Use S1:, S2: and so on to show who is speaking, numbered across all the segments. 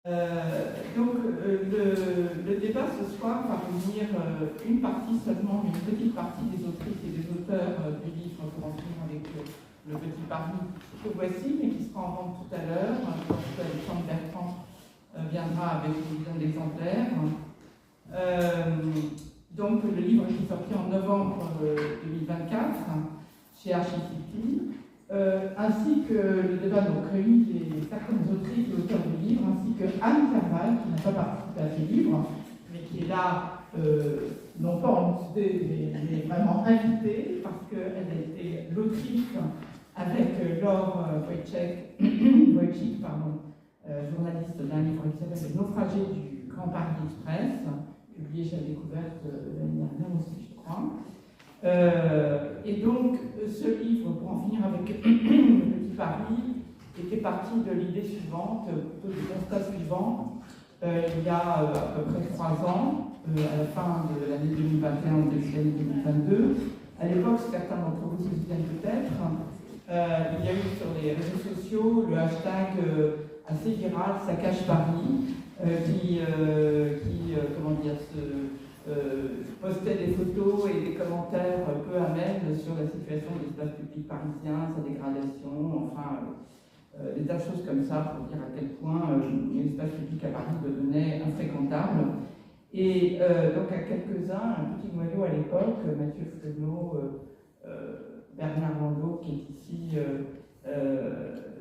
S1: Le débat ce soir va réunir une partie seulement, une petite partie des autrices et des auteurs du livre pour en finir avec le petit Paris que voici, mais qui sera en vente tout à l'heure, parce qu'Alexandre Bertrand viendra avec une dizaine d'exemplaires. Donc le livre qui est sorti en novembre 2024 chez Archicity. Ainsi que le débat réunit certaines autrices et auteurs du livre, ainsi que Anne Carval, qui n'a pas participé à ce livre, mais qui est là, non pas en idée, mais vraiment invitée, parce qu'elle a été l'autrice avec Laure Wojcik, journaliste d'un livre qui s'appelle Le naufragé du Grand Paris Express, publié chez La Découverte l'année dernière aussi, je crois. Et donc, ce livre, pour en finir avec le petit Paris, était parti de l'idée suivante, plutôt du constat suivant. Il y a à peu près 3 ans, à la fin de l'année 2021 ou début de l'année 2022, à l'époque, certains d'entre vous se souviennent peut-être, il y a eu sur les réseaux sociaux le hashtag assez viral « Ça cache Paris », postait des photos et des commentaires peu amènes sur la situation de l'espace public parisien, sa dégradation, enfin des tas de choses comme ça pour dire à quel point l'espace public à Paris devenait infréquentable. Et donc à quelques-uns, un petit noyau à l'époque, Mathieu Frenot, Bernard Landau qui est ici,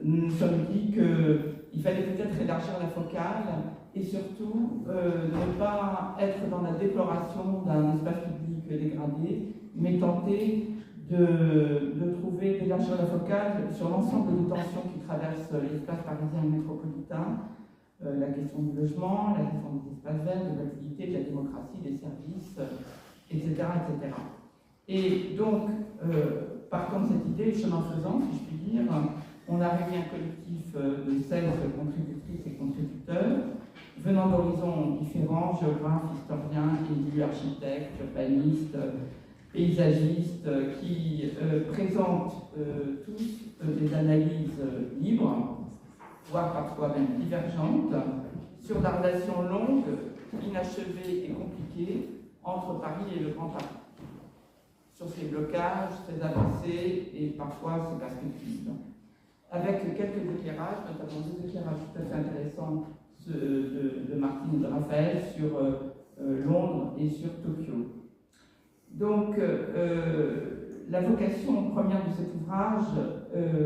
S1: nous nous sommes dit qu'il fallait peut-être élargir la focale et surtout ne pas être dans la déploration d'un espace public dégradé, mais tenter d'élargir la focale sur l'ensemble des tensions qui traversent l'espace parisien et métropolitain, la question du logement, la question des espaces verts, de l'activité, de la démocratie, des services, etc. etc. Et donc, partant de cette idée, chemin faisant, si je puis dire, on a réuni un collectif de 16 contributrices et contributeurs, venant d'horizons différents, géographes, historiens, élus, architectes, urbanistes, paysagistes, qui présentent tous des analyses libres, voire parfois même divergentes, sur la relation longue, inachevée et compliquée entre Paris et le Grand Paris, sur ses blocages, ses avancées et parfois ses perspectives, avec quelques éclairages, notamment 2 éclairages tout à fait intéressants de Martine et de Raphaël sur Londres et sur Tokyo. Donc, la vocation première de cet ouvrage,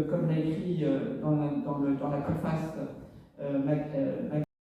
S1: comme l'a écrit dans la préface